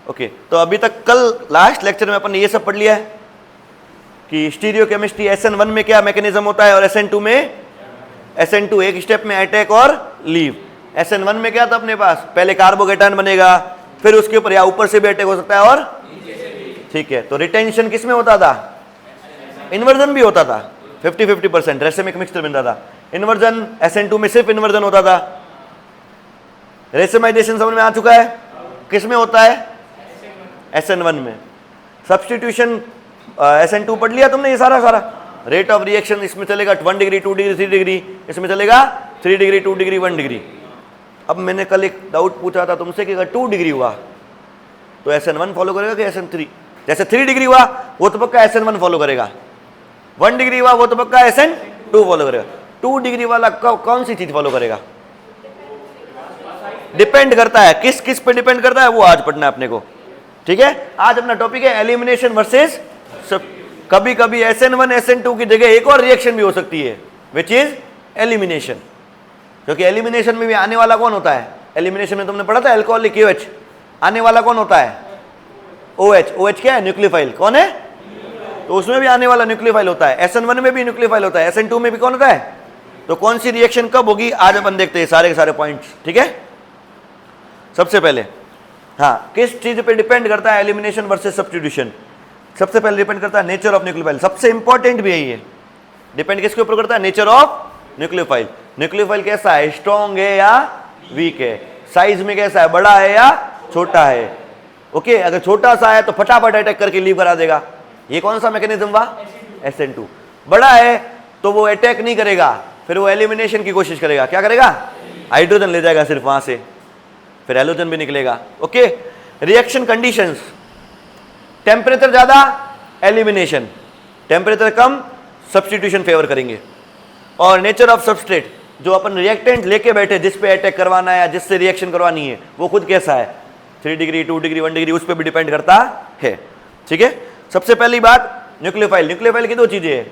Okay, तो अभी तक कल लास्ट लेक्चर में अपन ने ये सब पढ़ लिया है कि स्टीरियोकेमिस्ट्री SN1 में क्या मैकेनिज्म होता है और SN2 में, SN2 एक स्टेप में अटैक और लीव। SN1 में क्या था अपने पास, पहले कार्बोकेटायन बनेगा, फिर उसके ऊपर या ऊपर से भी अटैक हो सकता है और ठीक है। तो रिटेंशन किस में होता था, इन्वर्जन भी होता था 50-50% रेसिमिक मिक्सचर बनता था। इन्वर्जन SN2 में सिर्फ इन्वर्जन होता था। रेसिमाइजेशन समझ में आ चुका है, किस में होता है, SN1 में। सब्स्टिट्यूशन SN2 पढ़ लिया तुमने, ये सारा रेट ऑफ रिएक्शन इसमें चलेगा 1 डिग्री 2 डिग्री 3 डिग्री, इसमें चलेगा 3 डिग्री 2 डिग्री 1 डिग्री। अब मैंने कल एक डाउट पूछा था तुमसे कि अगर 2 डिग्री हुआ तो SN1 फॉलो करेगा कि SN3? जैसे 3 डिग्री हुआ वो तो पक्का SN1 फॉलो करेगा, 1 डिग्री हुआ वो तो पक्का SN2 फॉलो करेगा। 2 डिग्री वाला कौन सी चीज फॉलो करेगा, डिपेंड करता है, किस किस पे डिपेंड करता है वो आज पढ़ना है अपने को। ठीक है, आज अपना टॉपिक है एलिमिनेशन वर्सेस सब। कभी कभी SN1 SN2 की जगह एक और रिएक्शन भी हो सकती है विच इज एलिमिनेशन, क्योंकि एलिमिनेशन में भी आने वाला कौन होता है, एलिमिनेशन में तुमने पढ़ा था अल्कोहलिक OH, आने वाला कौन होता है OH। OH क्या है, न्यूक्लियोफाइल, कौन है, तो उसमें भी आने वाला न्यूक्लियोफाइल होता है। SN1 में भी न्यूक्लियोफाइल होता है, SN2 में भी कौन होता है। तो कौन सी रिएक्शन कब होगी आज अपन देखते हैं सारे के सारे पॉइंट्स। ठीक है, सबसे पहले हाँ, किस चीज पे डिपेंड करता है एलिमिनेशन वर्सेस सब्स्टिट्यूशन। सबसे पहले डिपेंड करता है नेचर ऑफ न्यूक्लियोफाइल, सबसे इंपॉर्टेंट भी यही है। डिपेंड किसके ऊपर करता है, नेचर ऑफ न्यूक्लियोफाइल। न्यूक्लियोफाइल कैसा है, स्ट्रॉन्ग है या वीक है, साइज में कैसा है, बड़ा है या छोटा है। ओके, अगर छोटा सा है तो फटाफट अटैक करके लीव करा देगा, ये कौन सा मैकेनिज्म हुआ, SN2। बड़ा है तो वो अटैक नहीं करेगा, फिर वो एलिमिनेशन की कोशिश करेगा, क्या करेगा, हाइड्रोजन ले जाएगा सिर्फ वहां से, फिर हैलोजन भी निकलेगा। ओके, रिएक्शन कंडीशंस, टेम्परेचर ज्यादा एलिमिनेशन, टेम्परेचर कम सब्स्टिट्यूशन फेवर करेंगे। और नेचर ऑफ सबस्ट्रेट, जो अपन रिएक्टेंट लेके बैठे जिस पे अटैक करवाना है या जिससे रिएक्शन करवानी है वो खुद कैसा है, 3 डिग्री 2 डिग्री 1 डिग्री, उस पर भी डिपेंड करता है। ठीक है, सबसे पहली बात न्यूक्लियोफाइल। न्यूक्लियोफाइल की दो चीजें है,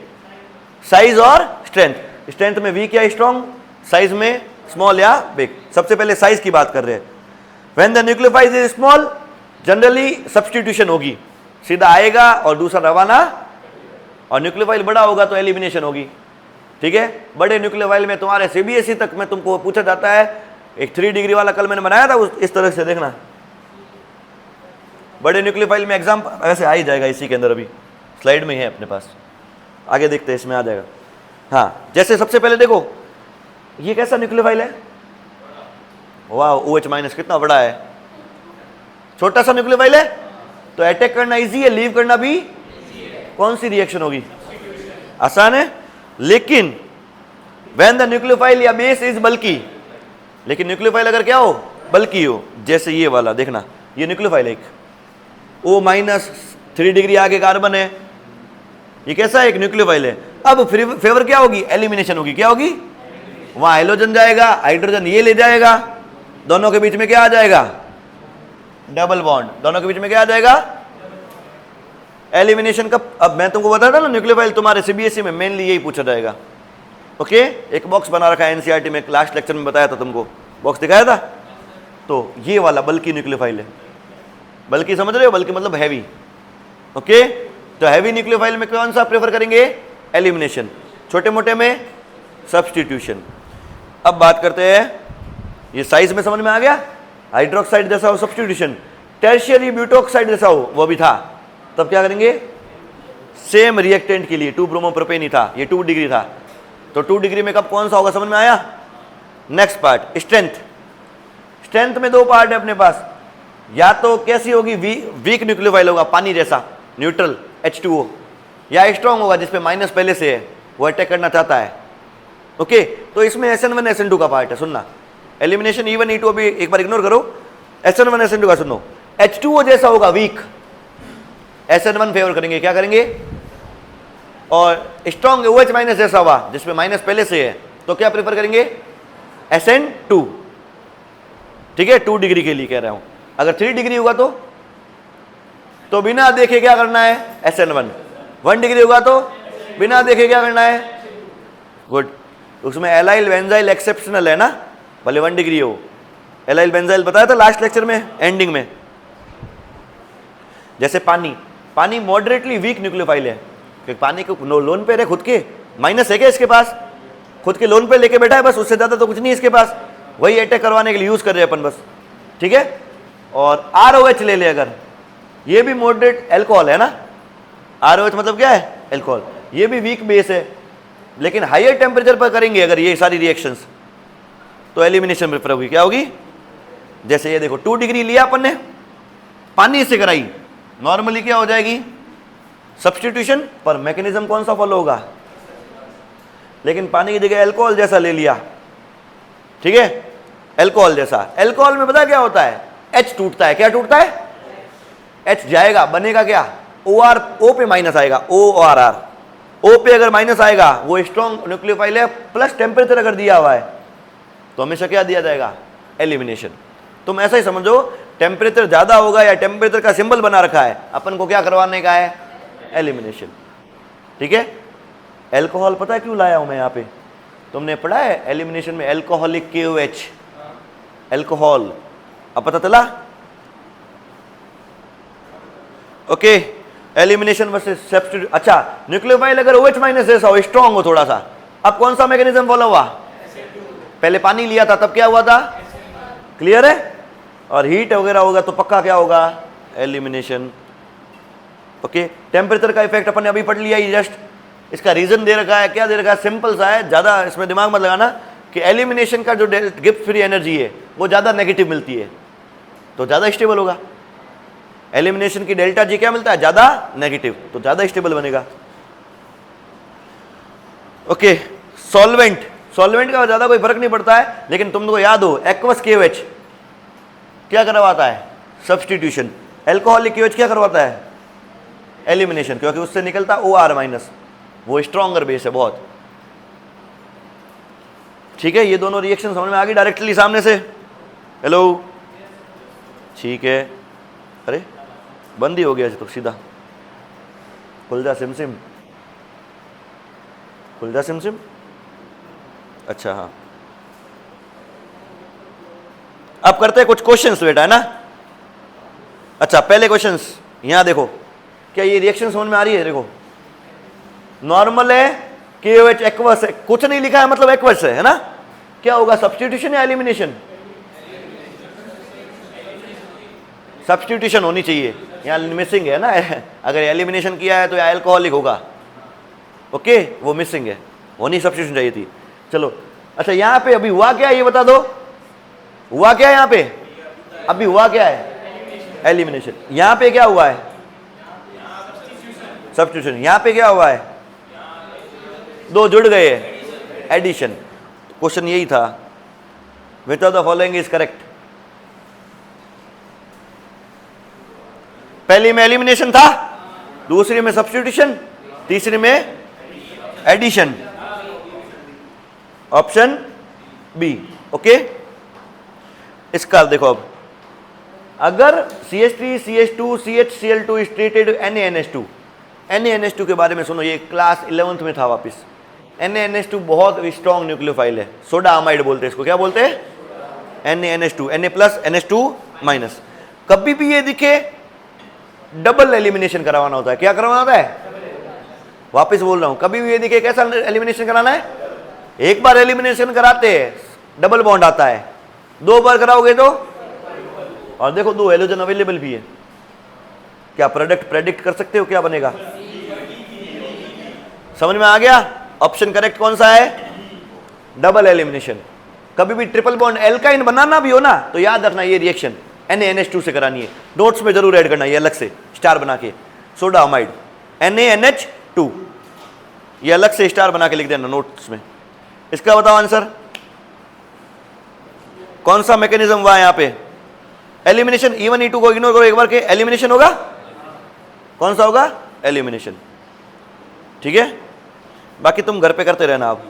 साइज और स्ट्रेंथ। स्ट्रेंथ में वीक या स्ट्रॉन्ग, साइज में स्मॉल या बिग। सबसे पहले साइज की बात कर रहे हैं। When the nucleophile is small generally substitution होगी, सीधा आएगा और दूसरा रवाना, और न्यूक्लियोफाइल बड़ा होगा तो एलिमिनेशन होगी। ठीक है, बड़े न्यूक्लियोफाइल में तुम्हारे CBSE तक में तुमको पूछा जाता है, एक 3 डिग्री वाला कल मैंने बनाया था इस तरह से, देखना बड़े न्यूक्लियोफाइल में एग्जाम ऐसे आ ही जाएगा, इसी के अंदर अभी स्लाइड में ही है अपने पास, आगे देखते हैं इसमें आ जाएगा। हाँ, जैसे सबसे पहले देखो ये कैसा न्यूक्लियोफाइल है, वाह OH- कितना बड़ा है, छोटा सा न्यूक्लियोफाइल है तो अटैक करना इजी है, लीव करना भी कौन सी रिएक्शन होगी, आसान है। लेकिन व्हेन द न्यूक्लियोफाइल या बेस इज बल्की, लेकिन न्यूक्लियोफाइल अगर क्या हो, बल्की हो, जैसे ये वाला देखना, ये न्यूक्लियोफाइल एक O- 3 डिग्री आगे कार्बन है, ये कैसा है, एक न्यूक्लियोफाइल है। अब फेवर क्या होगी, एलिमिनेशन होगी, क्या होगी, वहां हाइड्रोजन जाएगा, हाइड्रोजन ये ले जाएगा, दोनों के बीच में क्या आ जाएगा, डबल बॉन्ड, दोनों के बीच में क्या आ जाएगा, एलिमिनेशन का। अब मैं तुमको बता था ना न्यूक्लियोफाइल तुम्हारे CBSE में मेनली यही पूछा जाएगा। ओके, एक बॉक्स बना रखा है NCERT में, लास्ट लेक्चर में बताया था तुमको, बॉक्स दिखाया था। तो ये वाला बल्कि न्यूक्लियोफाइल है, बल्कि समझ रहे हो, बल्कि मतलब हैवी। ओके, तो हैवी न्यूक्लियोफाइल में कौन सा प्रेफर करेंगे, एलिमिनेशन, छोटे मोटे में सब्स्टिट्यूशन। अब बात करते हैं, ये साइज में समझ में आ गया, हाइड्रोक्साइड जैसा हो सब्स्टिट्यूशन, टर्शियरी ब्यूटोक्साइड जैसा हो वो भी था, तब क्या करेंगे, सेम रिएक्टेंट के लिए 2 ब्रोमोप्रोपेन ही था, ये 2 डिग्री था, तो 2 डिग्री में कब कौन सा होगा, समझ में आया। Next part strength. स्ट्रेंथ में 2 पार्ट है अपने पास, या तो कैसी होगी, वीक न्यूक्लियोफाइल होगा, पानी जैसा न्यूट्रल H2O, या स्ट्रॉन्ग होगा जिसपे माइनस पहले से है, वो अटैक करना चाहता है। ओके, तो इसमें SN1 SN2 का पार्ट है, सुनना, एलिमिनेशन E1 E2 अभी एक बार इग्नोर करो, SN1 SN2 का सुनो। H2O जैसा होगा वीक, SN1 फेवर करेंगे, क्या करेंगे, और स्ट्रॉन्ग OH- जैसा हुआ जिसमें माइनस पहले से है तो क्या प्रेफर करेंगे, SN2। ठीक है, 2 डिग्री के लिए कह रहा हूं। अगर 3 डिग्री होगा तो बिना देखे क्या करना है, SN1। 1 डिग्री होगा तो बिना देखे क्या करना है, गुड। उसमें एलाइल बेंजाइल एक्सेप्शनल है ना, भले 1 डिग्री हो। एलाइल बेंजाइल बताया था लास्ट लेक्चर में एंडिंग में, जैसे पानी, पानी मॉडरेटली वीक न्यूक्लियोफाइल है, क्योंकि पानी को लोन पे रहे खुद के, माइनस है क्या इसके पास, खुद के लोन पे लेके बैठा है बस, उससे ज्यादा तो कुछ नहीं इसके पास, वही अटैक करवाने के लिए यूज कर रहे हैं अपन बस, ठीक है। और ROH ले ले अगर, ये भी मॉडरेट एल्कोहल है ना, ROH मतलब क्या है, एल्कोहल, ये भी वीक बेस है, लेकिन हायर टेम्परेचर पर करेंगे अगर ये सारी रिएक्शंस तो एलिमिनेशन प्रेफर होगी, क्या होगी। जैसे ये देखो 2 डिग्री लिया अपन ने, पानी से कराई, नॉर्मली क्या हो जाएगी, सब्स्टिट्यूशन, पर मैकेनिज्म कौन सा फॉलो होगा, लेकिन पानी की जगह अल्कोहल जैसा ले लिया, ठीक है, अल्कोहल जैसा। अल्कोहल में पता क्या होता है, H टूटता है, क्या टूटता है, H जाएगा, बनेगा क्या, OR, O पे माइनस आएगा, ORR, O पे अगर माइनस आएगा वो स्ट्रॉन्ग न्यूक्लियोफाइल है, प्लस टेम्परेचर अगर दिया हुआ है तो हमेशा क्या दिया जाएगा, एलिमिनेशन। तुम ऐसा ही समझो, टेम्परेचर ज्यादा होगा या टेम्परेचर का सिंबल बना रखा है, अपन को क्या करवाने का है, एलिमिनेशन, ठीक है। एल्कोहल पता है क्यों लाया हूं मैं यहाँ पे, तुमने पढ़ा है एलिमिनेशन में एल्कोहलिक KOH, एल्कोहल, अब पता चला, ओके। एलिमिनेशन वर्सेस सब्स्टिट्यूट, अच्छा न्यूक्लियोफाइल अगर OH माइनस जैसा हो, स्ट्रॉन्ग हो थोड़ा सा, अब कौन सा मैकेनिज्म फॉलो हुआ, पहले पानी लिया था तब क्या हुआ था, क्लियर है, और हीट वगैरह होगा तो पक्का क्या होगा, एलिमिनेशन, ओके। टेम्परेचर का इफेक्ट अपन ने अभी पढ़ लिया ही जस्ट, इसका रीजन दे रखा है, क्या दे रखा है, सिंपल सा है, ज्यादा इसमें दिमाग मत लगाना, कि एलिमिनेशन का जो गिब्स फ्री एनर्जी है वो ज्यादा नेगेटिव मिलती है तो ज्यादा स्टेबल होगा, एलिमिनेशन की डेल्टा जी क्या मिलता है, ज्यादा नेगेटिव, तो ज्यादा स्टेबल बनेगा, ओके। सॉल्वेंट, सॉल्वेंट का ज्यादा कोई फर्क नहीं पड़ता है, लेकिन तुमको याद हो एक्वस KOH क्या करवाता है, सब्स्टिट्यूशन, एल्कोहलिक KOH क्या करवाता है, एलिमिनेशन, क्योंकि उससे निकलता OR माइनस, वो स्ट्रॉन्गर बेस है बहुत, ठीक है। ये दोनों रिएक्शन समझ में आ गई डायरेक्टली सामने से, हेलो, ठीक है। अरे बंद ही हो गया तो सीधा, खुल जा सिमसिम, खुल जा सिमसिम, अच्छा हाँ। अब करते हैं कुछ क्वेश्चंस बेटा, है ना। अच्छा पहले क्वेश्चंस यहां देखो, क्या ये रिएक्शन समझ में आ रही है, देखो नॉर्मल है, KOH एक्वस है, कुछ नहीं लिखा है मतलब एक्वस है ना, क्या होगा, सब्स्टिट्यूशन या एलिमिनेशन, सब्स्टिट्यूशन होनी चाहिए, यहाँ मिसिंग है ना, अगर एलिमिनेशन किया है तो या अल्कोहलिक होगा, ओके, वो मिसिंग है, होनी सब्स्टिट्यूशन चाहिए थी। चलो अच्छा यहाँ पे अभी हुआ क्या, ये बता दो, हुआ क्या यहाँ पे, अभी हुआ क्या है, एलिमिनेशन। यहाँ पे क्या हुआ है, सब्स्टिट्यूशन। यहाँ पे क्या हुआ है, दो जुड़ गए, एडिशन। क्वेश्चन यही था, which of the following is correct. पहली में एलिमिनेशन था, दूसरी में सब्स्टिट्यूशन, तीसरी में एडिशन, ऑप्शन बी, ओके। इसका देखो अब, अगर CH3 CH2 CHCl2 is treated NaNH2, NaNH2 के बारे में सुनो, ये क्लास 11th में था वापस। NaNH2 बहुत स्ट्रॉन्ग न्यूक्लियोफाइल है, सोडा अमाइड बोलते हैं इसको, क्या बोलते हैं, NaNH2, Na+ NH2-। कभी भी ये दिखे डबल एलिमिनेशन करवाना होता है, क्या करवाना होता है, वापस बोल रहा हूं, कभी भी ये दिखे कैसा एलिमिनेशन कराना है, एक बार एलिमिनेशन कराते हैं डबल बॉन्ड आता है, दो बार कराओगे तो, और देखो दो हेलोजन अवेलेबल भी है, क्या प्रोडक्ट प्रेडिक्ट कर सकते हो क्या बनेगा, समझ में आ गया। ऑप्शन करेक्ट कौन सा है, डबल एलिमिनेशन। कभी भी ट्रिपल बॉन्ड एल्काइन बनाना भी हो ना तो याद रखना ये रिएक्शन NaNH2 से करानी है, नोट्स में जरूर ऐड करना, ये अलग से स्टार बना के, सोडा अमाइड NaNH2, ये अलग से स्टार बना के लिख देना नोट्स में। इसका बताओ आंसर, कौन सा मैकेनिज्म हुआ यहां पे, एलिमिनेशन। E1 E2 को इग्नोर करो एक बार के, एलिमिनेशन होगा, कौन सा होगा, एलिमिनेशन, ठीक है। बाकी तुम घर पे करते रहना आप।